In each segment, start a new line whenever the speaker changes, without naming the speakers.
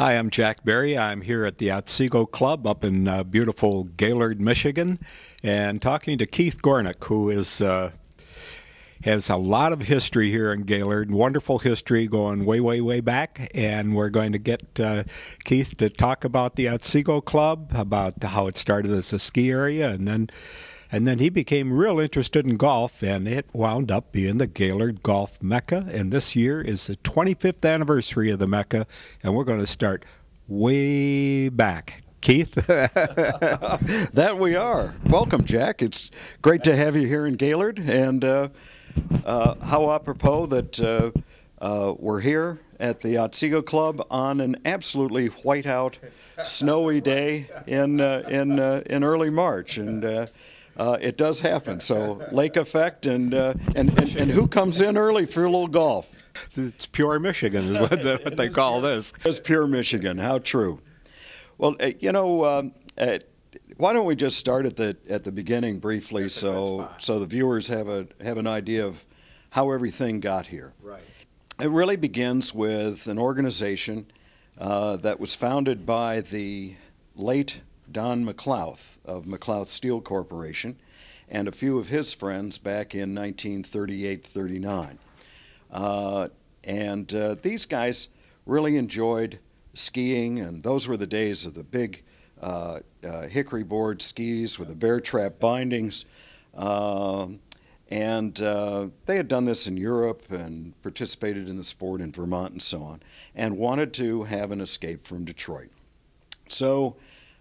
Hi, I'm Jack Berry. I'm here at the Otsego Club up in beautiful Gaylord, Michigan, and talking to Keith Gornick, who has a lot of history here in Gaylord, wonderful history going way, way, way back, and we're going to get Keith to talk about the Otsego Club, about how it started as a ski area, and then he became real interested in golf, and it wound up being the Gaylord Golf Mecca. And this year is the 25th anniversary of the Mecca, and we're going to start way back. Keith?
That we are. Welcome, Jack. It's great to have you here in Gaylord, and how apropos that we're here at the Otsego Club on an absolutely white-out, snowy day in early March, and it does happen. So lake effect, and who comes in early for a little golf?
It's pure Michigan is what they call this.
It's pure Michigan. How true. Well, why don't we just start at the beginning briefly, so the viewers have an idea of how everything got here.
Right.
It really begins with an organization that was founded by the late Don McLouth of McLouth Steel Corporation and a few of his friends back in 1938-39. These guys really enjoyed skiing, and those were the days of the big hickory board skis with the bear trap bindings. They had done this in Europe and participated in the sport in Vermont and so on, and wanted to have an escape from Detroit. So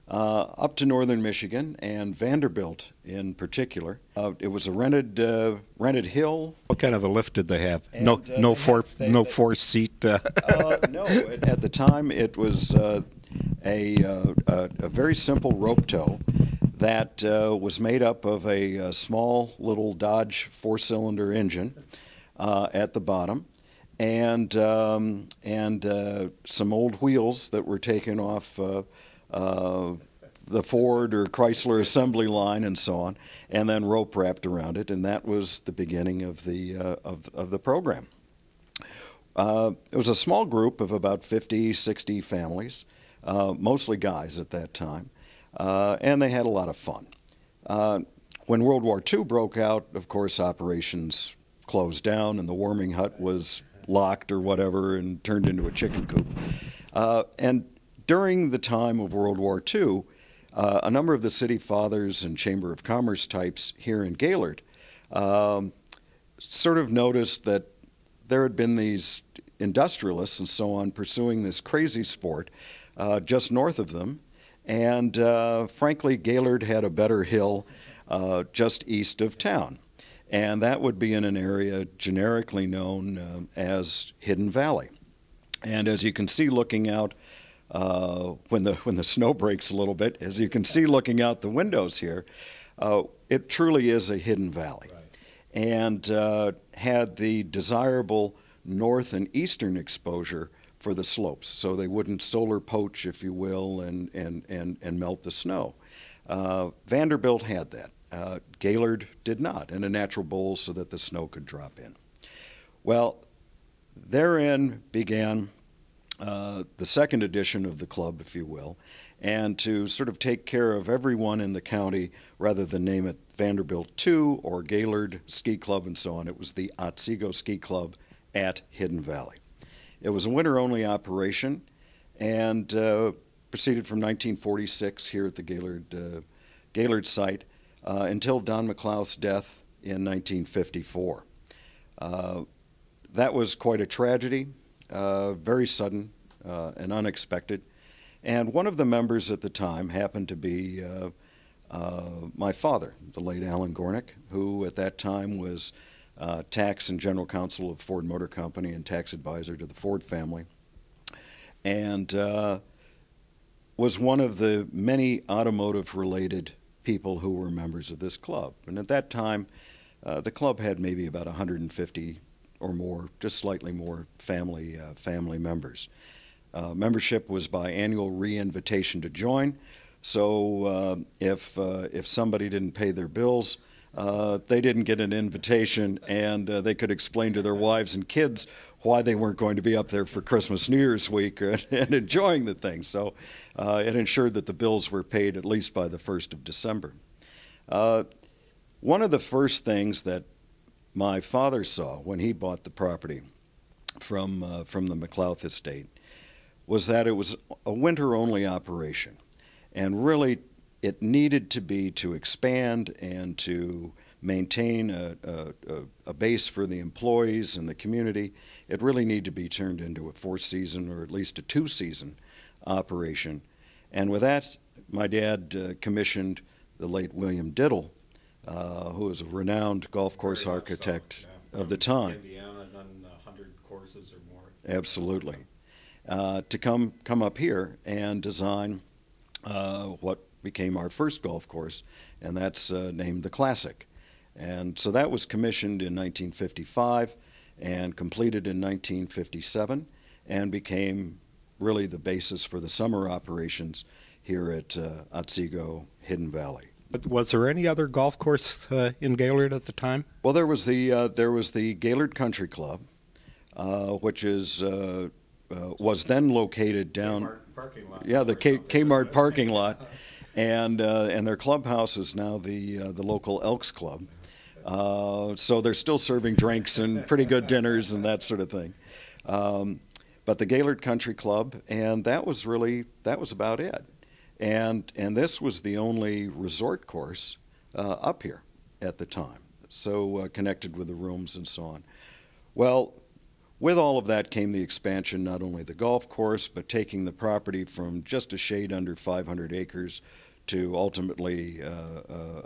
up to northern Michigan, and Vanderbilt in particular. It was a rented hill.
What kind of a lift did they have? No four seat.
No, at the time it was a very simple rope tow that was made up of a small little Dodge four-cylinder engine at the bottom, and some old wheels that were taken off the Ford or Chrysler assembly line and so on, and then rope wrapped around it, and that was the beginning of the program. It was a small group of about 50, 60 families, mostly guys at that time, and they had a lot of fun. When World War II broke out, of course, operations closed down, and the warming hut was locked or whatever and turned into a chicken coop. And during the time of World War II, a number of the city fathers and Chamber of Commerce types here in Gaylord sort of noticed that there had been these industrialists and so on pursuing this crazy sport just north of them. And frankly, Gaylord had a better hill just east of town. And that would be in an area generically known as Hidden Valley. And as you can see looking out, when the snow breaks a little bit, as you can see looking out the windows here, it truly is a hidden valley.
Right.
And had the desirable north and eastern exposure for the slopes, so they wouldn't solar poach, if you will, and melt the snow. Vanderbilt had that. Gaylord did not, and a natural bowl so that the snow could drop in. Well, therein began the second edition of the club, if you will, and to sort of take care of everyone in the county rather than name it Vanderbilt 2 or Gaylord Ski Club and so on. It was the Otsego Ski Club at Hidden Valley. It was a winter-only operation and proceeded from 1946 here at the Gaylord site until Don McLouth's death in 1954. That was quite a tragedy. Very sudden and unexpected. And one of the members at the time happened to be my father, the late Alan Gornick, who at that time was tax and general counsel of Ford Motor Company and tax advisor to the Ford family, and was one of the many automotive-related people who were members of this club. And at that time, the club had maybe about 150 or more, just slightly more family members. Membership was by annual re-invitation to join. So if somebody didn't pay their bills, they didn't get an invitation, and they could explain to their wives and kids why they weren't going to be up there for Christmas, New Year's week and enjoying the thing. So it ensured that the bills were paid at least by the 1st of December. One of the first things that my father saw when he bought the property from the McLouth estate was that it was a winter-only operation, and really it needed to be to expand and to maintain a base for the employees and the community. It really needed to be turned into a 4-season or at least a 2-season operation. And with that, my dad commissioned the late William Diddle, who was a renowned golf course architect of the time.
Indiana, done 100 courses or more.
Absolutely. To come up here and design what became our first golf course, and that's named the Classic. And so that was commissioned in 1955 and completed in 1957 and became really the basis for the summer operations here at Otsego, Hidden Valley.
But was there any other golf course in Gaylord at the time?
Well, there was the Gaylord Country Club, which was then located down.
Kmart parking lot.
Yeah, the Kmart parking lot, and their clubhouse is now the local Elks Club. So they're still serving drinks and pretty good dinners and that sort of thing. But the Gaylord Country Club, and that was about it. And this was the only resort course up here at the time, so connected with the rooms and so on. Well, with all of that came the expansion, not only the golf course, but taking the property from just a shade under 500 acres to ultimately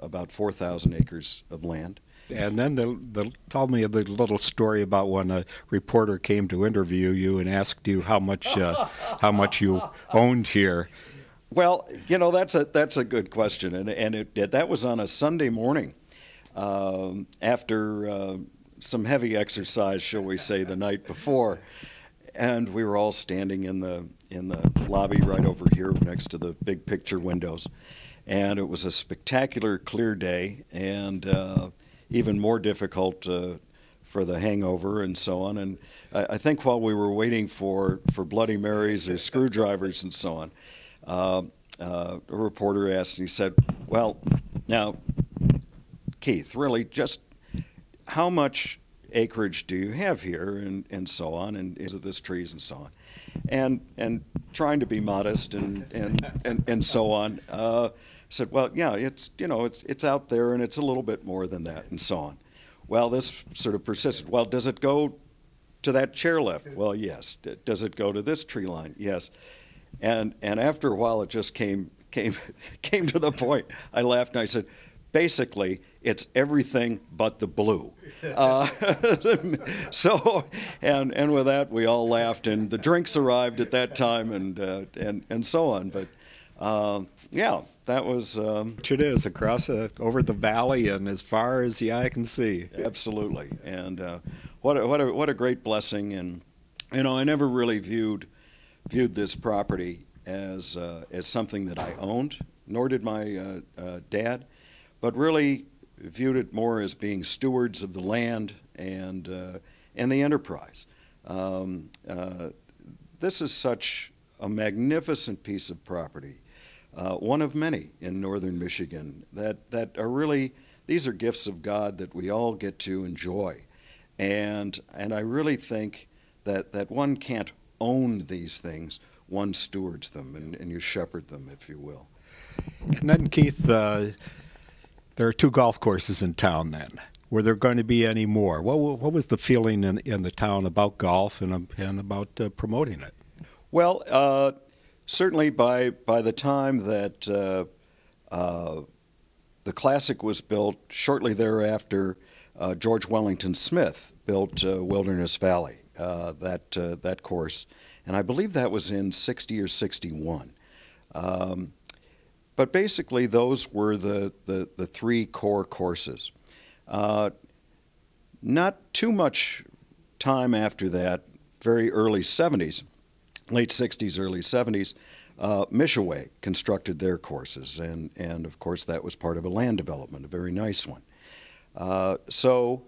about 4,000 acres of land.
And then tell me the little story about when a reporter came to interview you and asked you how much you owned here.
Well, you know, that's a good question, and that was on a Sunday morning after some heavy exercise, shall we say, the night before, and we were all standing in the lobby right over here next to the big picture windows, and it was a spectacular clear day, and even more difficult for the hangover and so on. And I think while we were waiting for Bloody Marys or screwdrivers and so on, a reporter asked, and he said, "Well, now, Keith, really, just how much acreage do you have here, and so on, and is it this trees and so on?" And trying to be modest and so on, said, "Well, yeah, it's out there, and it's a little bit more than that, and so on." Well, this sort of persisted. Well, does it go to that chairlift? Well, yes. Does it go to this tree line? Yes. And after a while, it just came to the point. I laughed and I said, basically, it's everything but the blue. So, and with that, we all laughed, and the drinks arrived at that time, and so on. But yeah, that was.
It is across over the valley and as far as the eye can see.
Absolutely, and what a great blessing. And I never really viewed this property as something that I owned, nor did my dad, but really viewed it more as being stewards of the land and the enterprise. This is such a magnificent piece of property, one of many in northern Michigan that are really, these are gifts of God that we all get to enjoy, and I really think that one can't own these things. One stewards them, and you shepherd them, if you will.
And then, Keith, there are 2 golf courses in town then. Were there going to be any more? What was the feeling in the town about golf and about promoting it?
Well, certainly by the time that the Classic was built, shortly thereafter, George Wellington Smith built Wilderness Valley, that course. And I believe that was in 60 or 61. But basically, those were the 3 core courses. Not too much time after that, very early 70s, late 60s, early 70s, Mishaway constructed their courses. And of course, that was part of a land development, a very nice one. So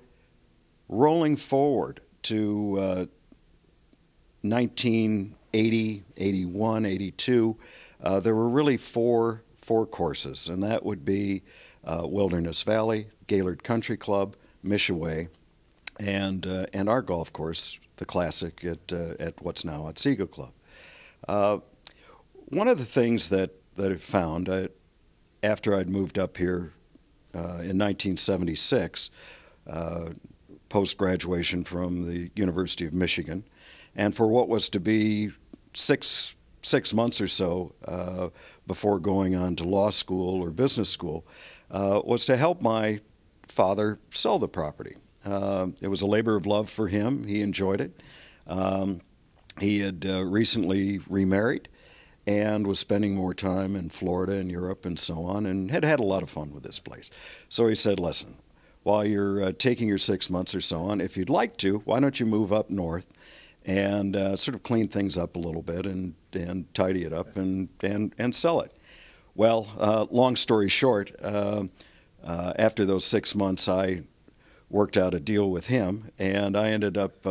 rolling forward to 1980, 81, 82, there were really four courses, and that would be Wilderness Valley, Gaylord Country Club, Mishaway, and our golf course, the Classic at what's now Otsego Club. One of the things that I found after I'd moved up here in 1976, post-graduation from the University of Michigan, and for what was to be six months or so before going on to law school or business school, was to help my father sell the property. It was a labor of love for him. He enjoyed it. He had recently remarried and was spending more time in Florida and Europe and so on, and had a lot of fun with this place. So he said, listen, while you're taking your 6 months or so on, if you'd like to, why don't you move up north and sort of clean things up a little bit and tidy it up and sell it. Well, long story short, after those 6 months, I worked out a deal with him, and I ended up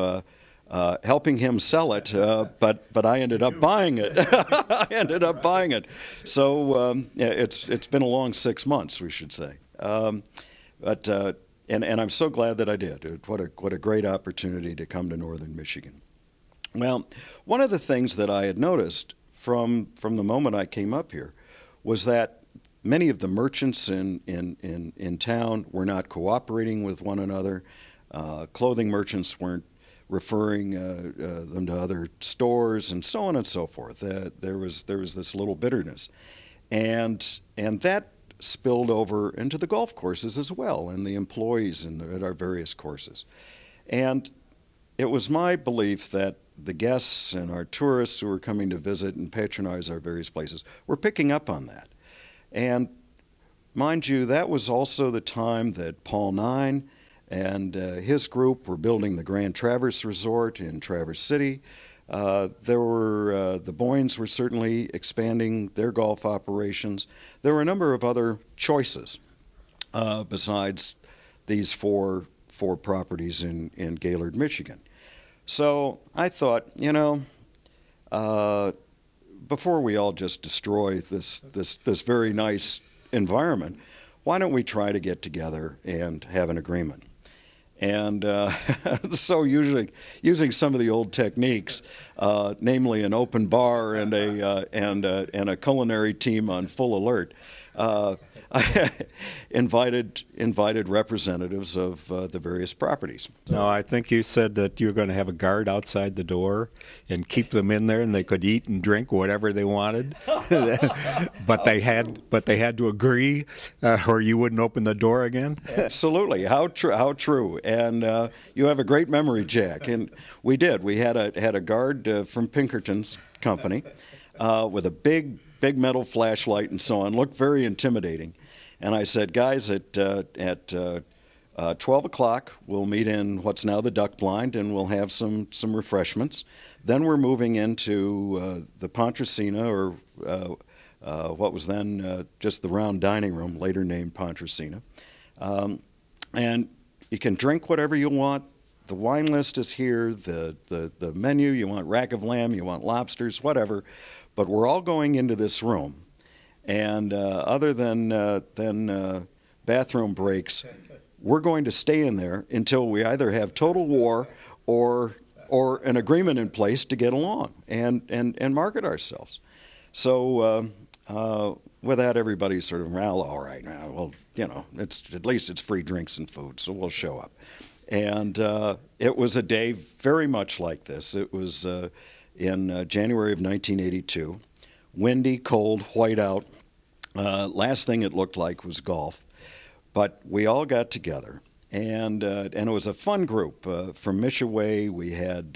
helping him sell it, but I ended up buying it. I ended up buying it. So yeah, it's been a long 6 months, we should say. And I'm so glad that I did. What a great opportunity to come to northern Michigan. Well, one of the things that I had noticed from the moment I came up here was that many of the merchants in town were not cooperating with one another. Clothing merchants weren't referring them to other stores, and so on and so forth. There was this little bitterness, and that spilled over into the golf courses as well, and the employees at our various courses. And it was my belief that the guests and our tourists who were coming to visit and patronize our various places were picking up on that. And mind you, that was also the time that Paul Nine and his group were building the Grand Traverse Resort in Traverse City. The Boynes were certainly expanding their golf operations. There were a number of other choices besides these four properties in Gaylord, Michigan. So I thought, you know, before we all just destroy this very nice environment, why don't we try to get together and have an agreement? And so usually using some of the old techniques, namely an open bar and a culinary team on full alert, I invited representatives of the various properties.
No, I think you said that you were going to have a guard outside the door and keep them in there, and they could eat and drink whatever they wanted. but they had to agree, or you wouldn't open the door again.
Absolutely, how true. And you have a great memory, Jack. And we did. We had a guard from Pinkerton's company with a big metal flashlight and so on. Looked very intimidating. And I said, guys, at 12 o'clock, we'll meet in what's now the duck blind, and we'll have some refreshments. Then we're moving into the Pontresina, or what was then just the round dining room, later named Pontresina. And you can drink whatever you want. The wine list is here, the menu, you want rack of lamb, you want lobsters, whatever. But we're all going into this room, and other than bathroom breaks, we're going to stay in there until we either have total war or an agreement in place to get along and market ourselves. So with that, everybody's sort of, well, all right, now, well, you know, at least it's free drinks and food, so we'll show up. And it was a day very much like this. It was in January of 1982, windy, cold, white out. Last thing it looked like was golf. But we all got together, and it was a fun group. From Mishaway, we had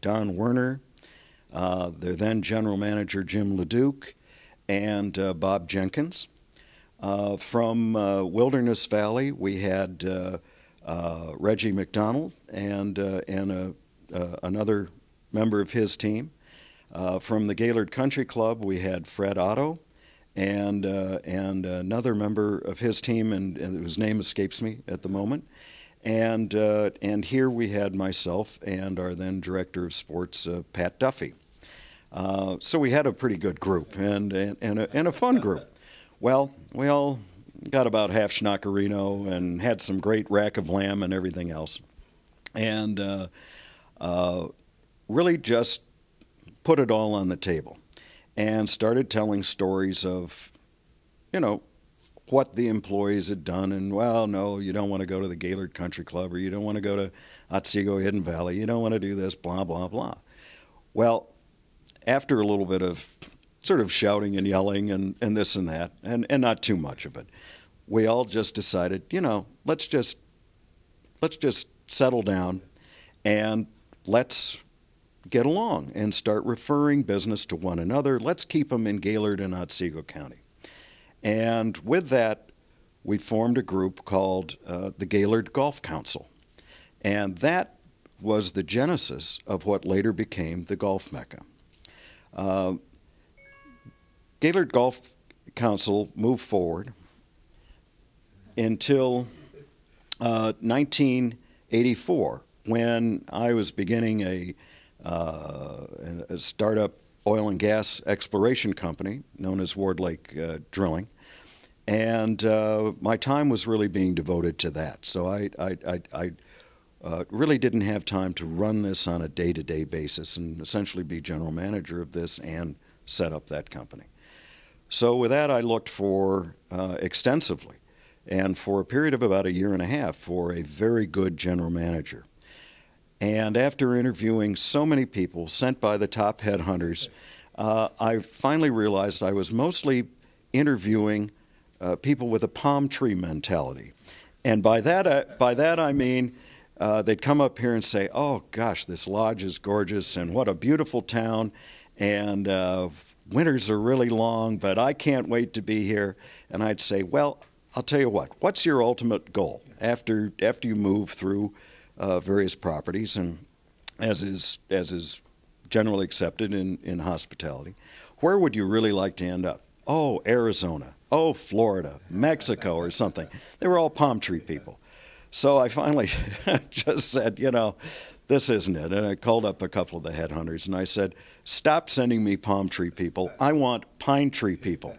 Don Werner, their then general manager Jim LeDuc, and Bob Jenkins. From Wilderness Valley, we had Reggie McDonald and another member of his team. From the Gaylord Country Club, we had Fred Otto and another member of his team, and whose name escapes me at the moment. And here we had myself and our then director of sports, Pat Duffy. So we had a pretty good group and a fun group. Well, we all got about half schnockerino and had some great rack of lamb and everything else. And really just put it all on the table and started telling stories of, you know, what the employees had done. And, well, no, you don't want to go to the Gaylord Country Club, or you don't want to go to Otsego Hidden Valley, you don't want to do this, blah, blah, blah. Well, after a little bit of sort of shouting and yelling and this and that, and not too much of it, we all just decided, you know, let's just settle down and let's get along and start referring business to one another. Let's keep them in Gaylord and Otsego County. And with that, we formed a group called the Gaylord Golf Council. And that was the genesis of what later became the Golf Mecca. Gaylord Golf Council moved forward until 1984, when I was beginning a startup oil and gas exploration company known as Ward Lake Drilling, and my time was really being devoted to that. So I really didn't have time to run this on a day-to-day basis and essentially be general manager of this and set up that company. So with that, I looked for extensively, and for a period of about 1.5 years, for a very good general manager. And after interviewing so many people sent by the top headhunters, I finally realized I was mostly interviewing people with a palm tree mentality. And by that I mean they'd come up here and say, "Oh gosh, this lodge is gorgeous, and what a beautiful town, and winters are really long, but I can't wait to be here." And I'd say, "Well, I'll tell you what. What's your ultimate goal after you move through various properties, and as is generally accepted in hospitality? Where would you really like to end up?" "Oh, Arizona. Oh, Florida, Mexico, or something." They were all palm tree people. So I finally just said, you know, this isn't it. And I called up a couple of the headhunters and I said, "Stop sending me palm tree people. I want pine tree people."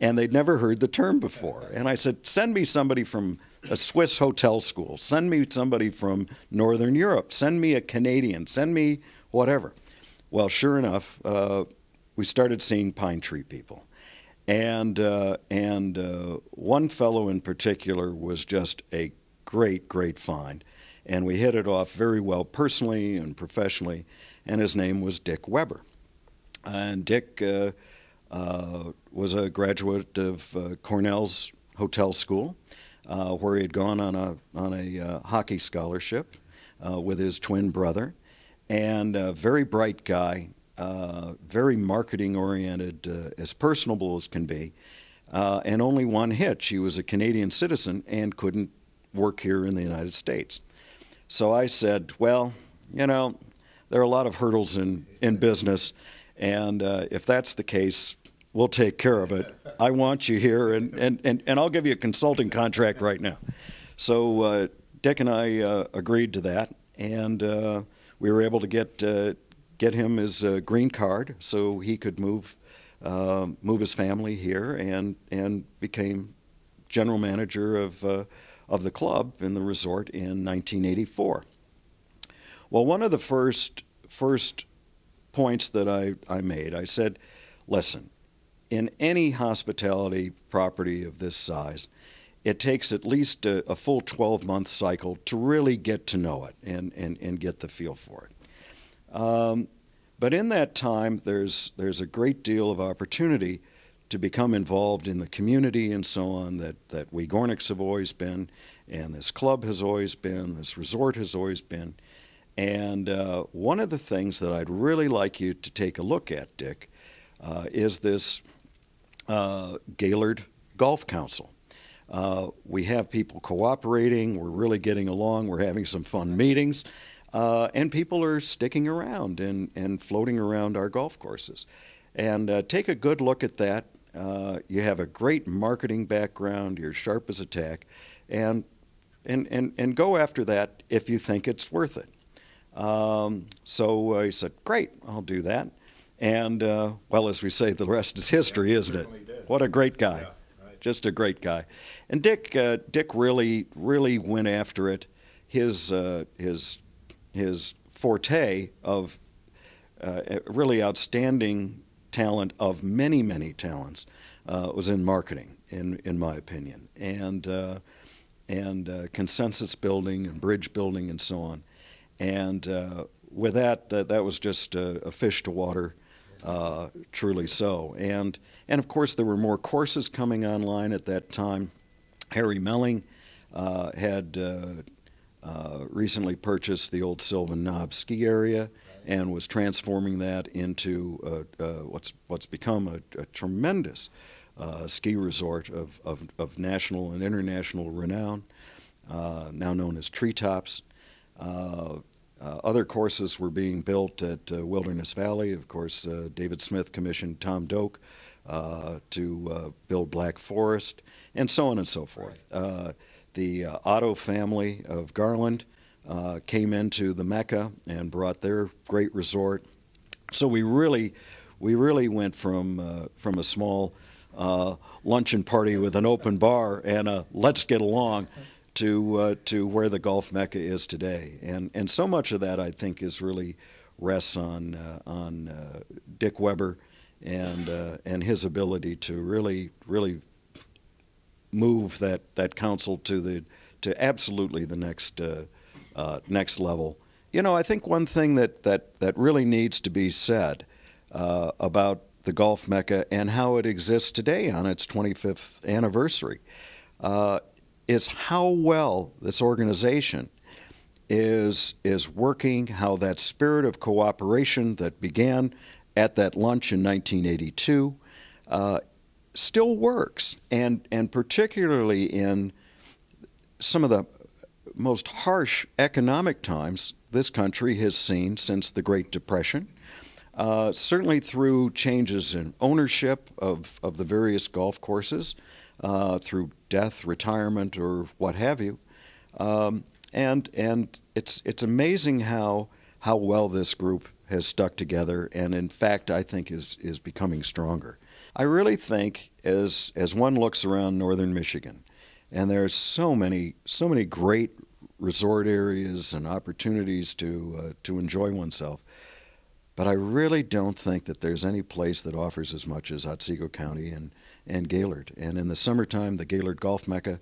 And they'd never heard the term before. And I said, "Send me somebody from a Swiss hotel school. Send me somebody from Northern Europe. Send me a Canadian. Send me whatever." Well, sure enough, we started seeing pine tree people. And one fellow in particular was just a great find. And we hit it off very well personally and professionally. And his name was Dick Weber. And Dick was a graduate of Cornell's Hotel School, where he had gone on a hockey scholarship with his twin brother. And a very bright guy, very marketing oriented, as personable as can be, and only one hitch: he was a Canadian citizen and couldn't work here in the United States. So I said, "Well, you know, there are a lot of hurdles in business, and if that's the case, we'll take care of it. I want you here, and I'll give you a consulting contract right now." So Dick and I agreed to that, and we were able to get him his green card so he could move his family here, and became general manager of the club in the resort in 1984. Well, one of the first points that I made, I said, "Listen, in any hospitality property of this size, it takes at least a full 12-month cycle to really get to know it and get the feel for it. But in that time, there's a great deal of opportunity to become involved in the community and so on that we Gornicks have always been, and this club has always been, this resort has always been. And one of the things that I'd really like you to take a look at, Dick, is this Gaylord Golf Council. We have people cooperating, we're really getting along, we're having some fun meetings, and people are sticking around and floating around our golf courses. And take a good look at that you have a great marketing background, you're sharp as a tack, and go after that if you think it's worth it. So he said, great, I'll do that. And, well, as we say, the rest is history, isn't it?
Did.
What a great guy.
Yeah, right.
Just a great guy. And Dick really went after it. His forte of really outstanding talent of many talents was in marketing, in my opinion, and consensus building and bridge building and so on. And with that, that was just a fish to water, truly so. And of course, there were more courses coming online at that time. Harry Melling had recently purchased the old Sylvan Knob ski area and was transforming that into what's become a tremendous ski resort of national and international renown, now known as Treetops. Other courses were being built at Wilderness Valley. Of course, David Smith commissioned Tom Doak to build Black Forest, and so on and so forth. The Otto family of Garland came into the Mecca and brought their great resort. So we really went from a small luncheon party with an open bar and a let's get along to where the Gulf Mecca is today. And so much of that, I think, is really rests on Dick Weber and his ability to really move that council to absolutely the next level. You know, I think one thing that really needs to be said about the Gulf Mecca and how it exists today on its 25th anniversary is how well this organization is working, how that spirit of cooperation that began at that lunch in 1982 still works, and particularly in some of the most harsh economic times this country has seen since the Great Depression, certainly through changes in ownership of the various golf courses, through death, retirement, or what have you. And it's amazing how well this group has stuck together, and in fact, I think is becoming stronger. I really think as one looks around northern Michigan, and there's so many great resort areas and opportunities to enjoy oneself, but I really don't think that there's any place that offers as much as Otsego County and Gaylord. And in the summertime, the Gaylord Golf Mecca,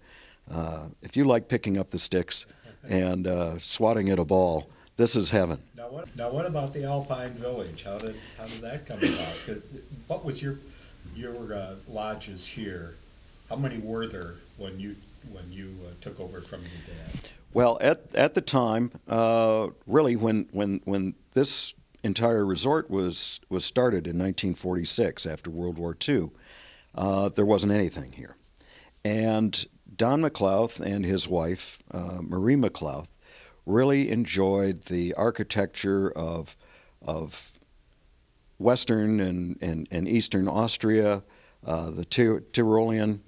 if you like picking up the sticks and swatting at a ball, this is heaven.
Now what about the Alpine Village? How did that come about? What was your lodges here? How many were there when you took over from your dad?
Well, at the time, really when this entire resort was started in 1946 after World War II, there wasn't anything here. And Don McLouth and his wife, Marie McLouth, really enjoyed the architecture of Western and Eastern Austria, the Tyrolean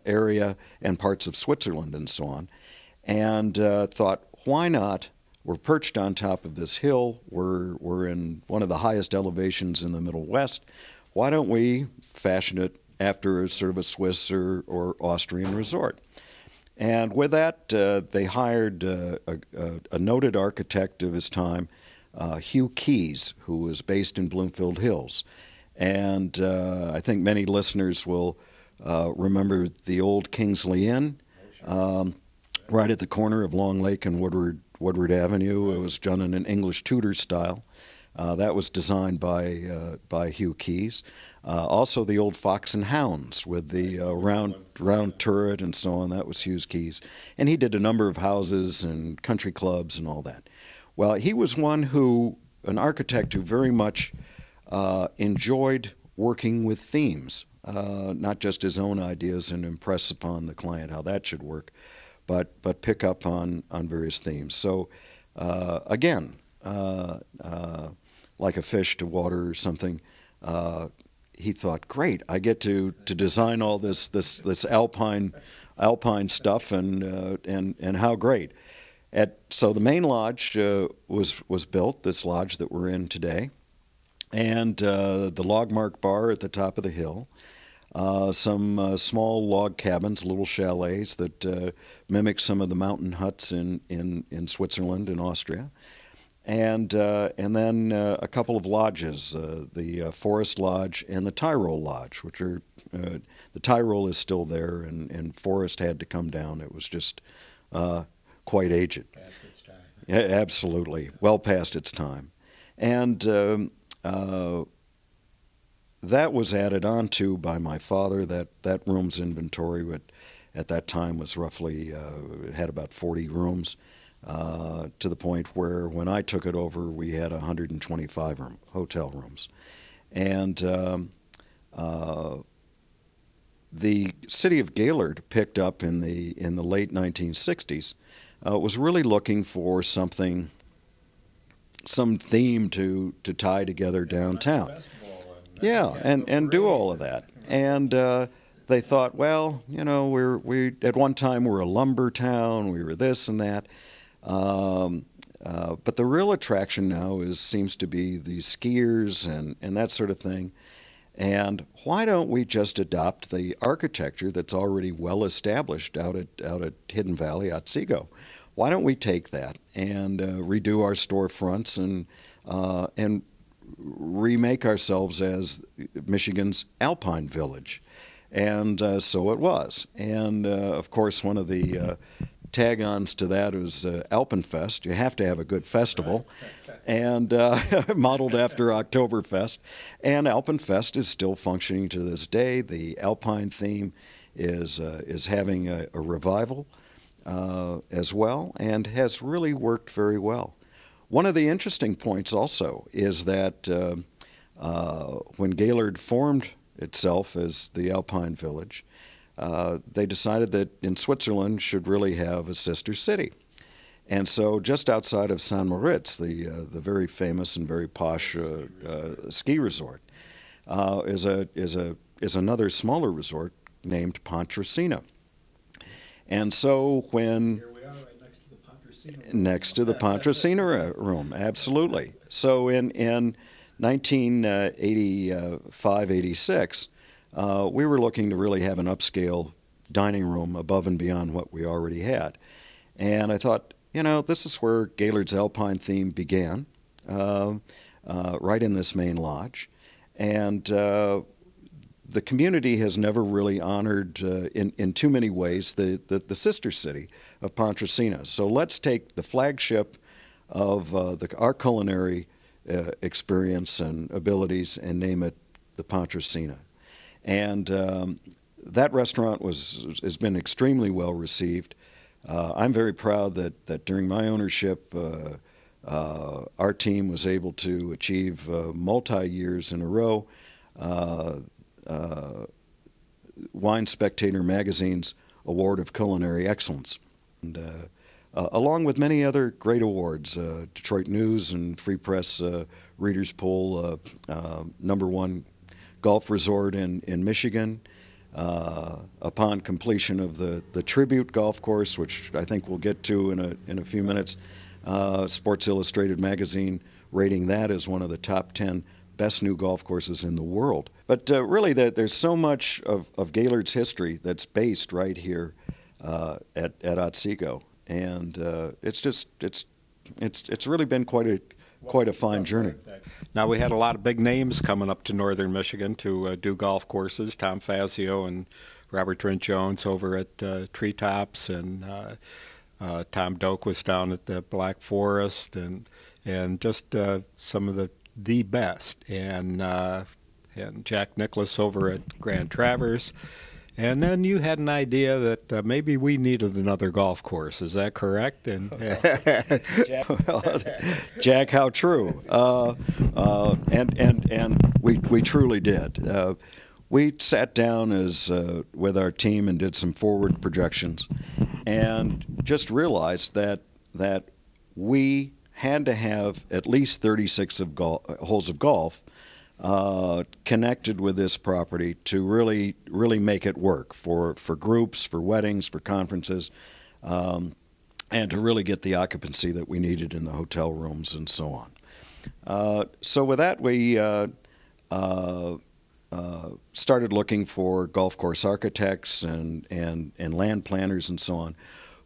area, and parts of Switzerland and so on, and thought, why not? We're perched on top of this hill. We're in one of the highest elevations in the Middle West. Why don't we fashion it after a sort of a Swiss or Austrian resort? And with that, they hired a noted architect of his time, Hugh Keyes, who was based in Bloomfield Hills. And I think many listeners will remember the old Kingsley Inn, right at the corner of Long Lake and Woodward Avenue. It was done in an English Tudor style. That was designed by Hugh Keyes. Also, the old Fox and Hounds with the round turret and so on. That was Hugh Keyes, and he did a number of houses and country clubs and all that. Well, he was an architect who very much enjoyed working with themes, not just his own ideas and impress upon the client how that should work, but pick up on various themes. So again, like a fish to water or something, he thought, great, I get to design all this alpine stuff, and how great. So the main lodge was built, this lodge that we're in today, and the Logmark Bar at the top of the hill, some small log cabins, little chalets that mimic some of the mountain huts in Switzerland and Austria, and then a couple of lodges, the Forest Lodge and the Tyrol Lodge, which are the Tyrol is still there, and Forest had to come down. It was just quite aged.
Past its time.
Yeah, absolutely, well past its time, and that was added on to by my father. That room's inventory at that time was roughly had about 40 rooms, to the point where when I took it over, we had 125 hotel rooms, and the city of Gaylord picked up in the late 1960s. Was really looking for some theme to tie together downtown. Yeah, and do all of that. And they thought, well, you know, we at one time we're a lumber town, we were this and that. But the real attraction now seems to be these skiers and that sort of thing. And why don't we just adopt the architecture that's already well established out at Hidden Valley, Otsego? Why don't we take that and redo our storefronts and remake ourselves as Michigan's alpine village? And so it was. And of course, one of the tag-ons to that was Alpenfest. You have to have a good festival, and modeled after Oktoberfest. And Alpenfest is still functioning to this day. The alpine theme is having a revival as well, and has really worked very well. One of the interesting points also is that when Gaylord formed itself as the Alpine Village, they decided that in Switzerland should really have a sister city. And so just outside of St. Moritz, the very famous and very posh ski resort, is another smaller resort named Pontresina. And so when...
Here we are, right next to the Pontresina room.
Next to the Pontresina room, absolutely. So in 1985, 86, we were looking to really have an upscale dining room above and beyond what we already had. And I thought, you know, this is where Gaylord's Alpine theme began, right in this main lodge. And the community has never really honored, in too many ways, the sister city of Pontresina. So let's take the flagship of our culinary experience and abilities and name it the Pontresina. And that restaurant has been extremely well received. I'm very proud that during my ownership, our team was able to achieve multi-years in a row Wine Spectator magazine's Award of Culinary Excellence, and along with many other great awards, Detroit News and Free Press Readers Poll #1 golf resort in Michigan. Upon completion of the Tribute golf course, which I think we'll get to in a few minutes, Sports Illustrated magazine rating that as one of the top 10 best new golf courses in the world. But really, there's so much of Gaylord's history that's based right here at Otsego, and it's really been quite a fine journey.
Now, we had a lot of big names coming up to northern Michigan to do golf courses. Tom Fazio and Robert Trent Jones over at Treetops, and Tom Doak was down at the Black Forest, and just some of the best, and Jack Nicklaus over at Grand Traverse. And then you had an idea that maybe we needed another golf course. Is that correct? And
Jack, how true. And we truly did. We sat down with our team and did some forward projections, and just realized that we had to have at least 36 holes of golf connected with this property to really make it work for groups, for weddings, for conferences, and to really get the occupancy that we needed in the hotel rooms and so on. So with that, we started looking for golf course architects and land planners and so on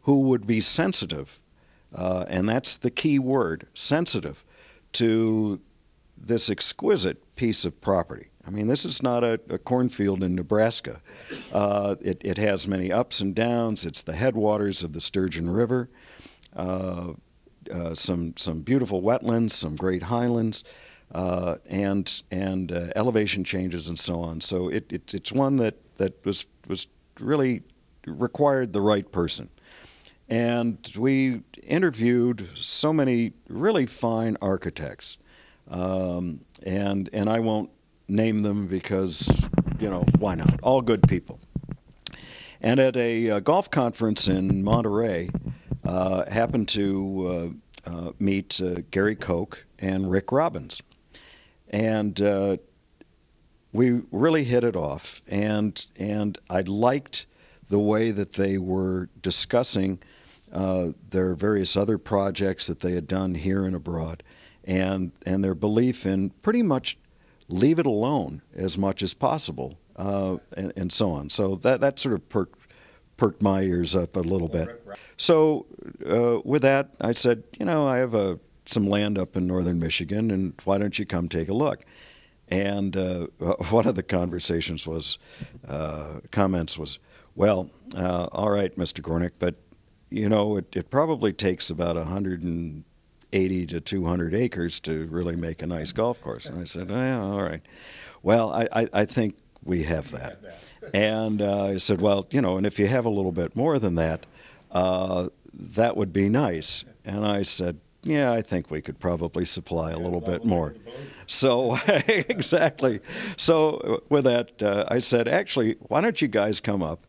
who would be sensitive, and that's the key word, sensitive, to this exquisite piece of property. I mean, this is not a cornfield in Nebraska. It has many ups and downs. It's the headwaters of the Sturgeon River, some beautiful wetlands, some great highlands, and elevation changes and so on. So it's one that was really required the right person. And we interviewed so many really fine architects, and I won't name them because, you know, why not? All good people. And at a golf conference in Monterey, happened to meet Gary Koch and Rick Robbins. And we really hit it off, and I liked the way that they were discussing their various other projects that they had done here and abroad, and their belief in pretty much leave it alone as much as possible, and so on. So that sort of perked my ears up a little bit. So with that, I said, you know, I have some land up in northern Michigan, and why don't you come take a look? And one of the comments was, well, all right, Mr. Gornick, but you know, it probably takes about 180 to 200 acres to really make a nice golf course. And I said, oh, yeah, all right. Well, I think we have that. And I said, well, you know, and if you have a little bit more than that, that would be nice. And I said, yeah, I think we could probably supply a little bit more. So, exactly. So with that, I said, actually, why don't you guys come up,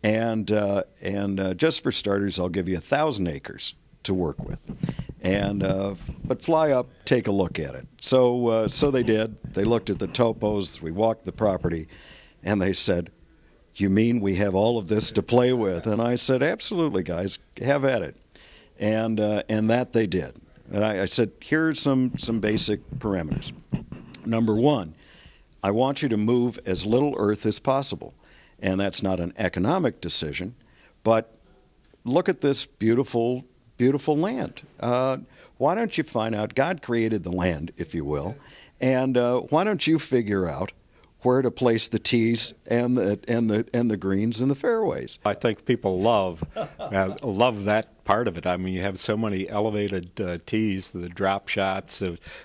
and just for starters, I'll give you 1,000 acres to work with. And but fly up, take a look at it. So they did. They looked at the topos. We walked the property, and they said, "You mean we have all of this to play with?" And I said, "Absolutely, guys, have at it." And that they did. And I said, "Here's some basic parameters. Number one, I want you to move as little earth as possible, and that's not an economic decision, but look at this beautiful." Beautiful land. Why don't you find out? God created the land, if you will, and why don't you figure out where to place the tees and the greens and the fairways?
I think people love that part of it. I mean, you have so many elevated tees, the drop shots,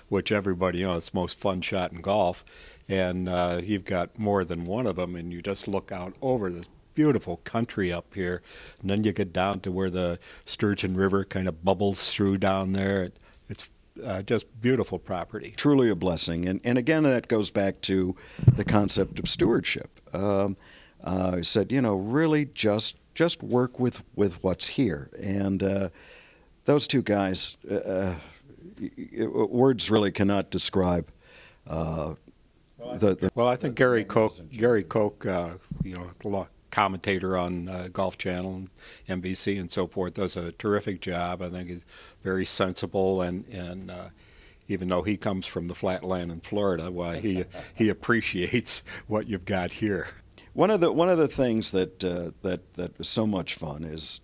which everybody, you know, it's the most fun shot in golf, and you've got more than one of them, and you just look out over this beautiful country up here, and then you get down to where the Sturgeon River kind of bubbles through down there. It's just beautiful property.
Truly a blessing, and again, that goes back to the concept of stewardship. I said, you know, really just work with what's here, and those two guys, words really cannot describe. Well,
I think Gary Koch, you know, commentator on Golf Channel and NBC and so forth, does a terrific job. I think he's very sensible, and even though he comes from the flatland in Florida, why he appreciates what you've got here.
One of the things that was so much fun is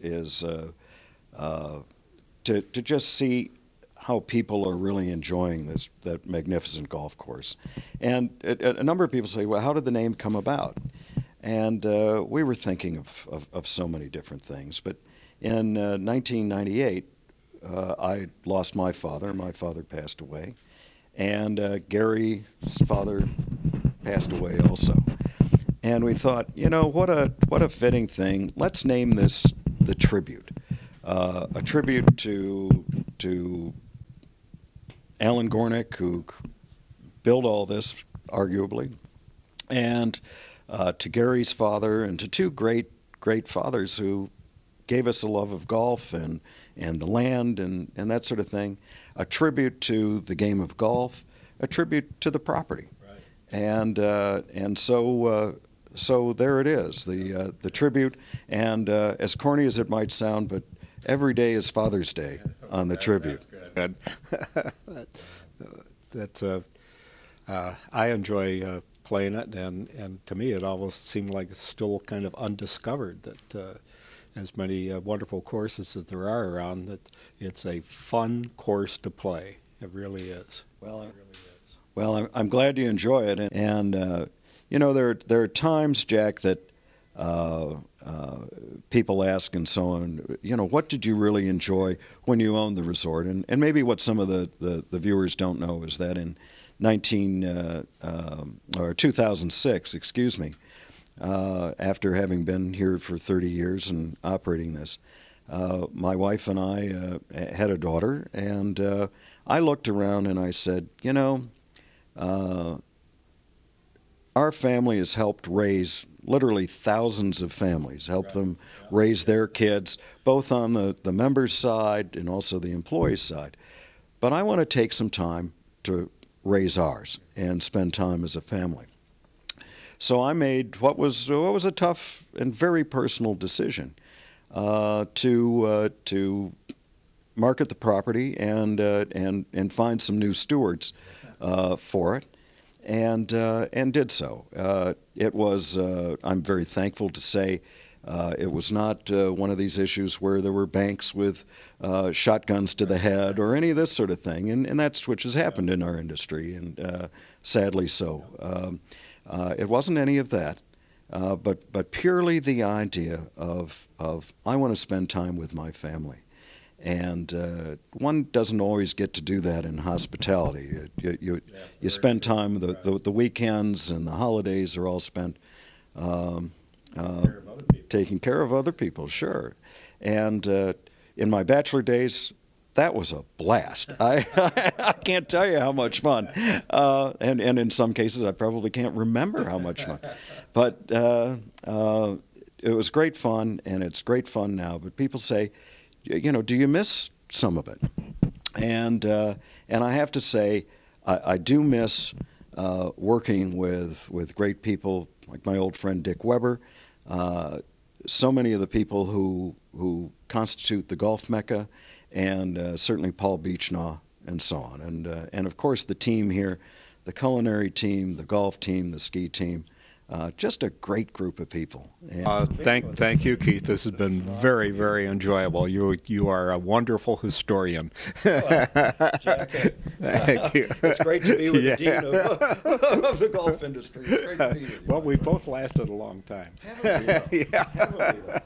to just see how people are really enjoying that magnificent golf course. And a number of people say, well, how did the name come about? And we were thinking of so many different things. But in 1998, I lost my father. My father passed away. And Gary's father passed away also. And we thought, you know, what a fitting thing. Let's name this the Tribute. A tribute to Alan Gornick, who built all this, arguably, and to Gary's father, and to two great fathers who gave us a love of golf and the land and that sort of thing. A tribute to the game of golf, a tribute to the property.
Right.
And so there it is, the tribute. And as corny as it might sound, but every day is Father's Day on the tribute.
That's good. That's I enjoy playing it, and to me it almost seemed like it's still kind of undiscovered, that as many wonderful courses that there are around, that it's a fun course to play. It really is.
Well, I'm glad you enjoy it, and you know, there are times, Jack, that people ask and so on, you know, what did you really enjoy when you owned the resort? And maybe what some of the viewers don't know is that in 2006, excuse me, after having been here for 30 years and operating this, my wife and I had a daughter, and I looked around and I said, you know, our family has helped raise literally thousands of families, help them raise their kids, both on the members' side and also the employees' side. But I want to take some time to raise ours and spend time as a family. So I made what was a tough and very personal decision to market the property and find some new stewards for it. And did so. It was, I'm very thankful to say, it was not one of these issues where there were banks with shotguns to the head or any of this sort of thing, and that's which has happened in our industry, and sadly so. It wasn't any of that, but purely the idea of I want to spend time with my family. And one doesn't always get to do that in hospitality. You spend time, the weekends and the holidays are all spent taking care of other people, sure. And in my bachelor days, that was a blast. I can't tell you how much fun. And in some cases, I probably can't remember how much fun. But it was great fun, and it's great fun now. But people say, you know, do you miss some of it? And I have to say, I do miss working with great people like my old friend Dick Weber, so many of the people who constitute the golf Mecca, and certainly Paul Beechnaw and so on. And of course the team here, the culinary team, the golf team, the ski team. Just a great group of people.
Thank you, Keith. This has been very, very enjoyable. You are a wonderful historian.
Well, Jack,
thank you.
It's great to be with the dean of the golf industry. It's great to be with you.
Well, we both lasted a long time.
Haven't we, though?
Yeah.
Haven't we, though?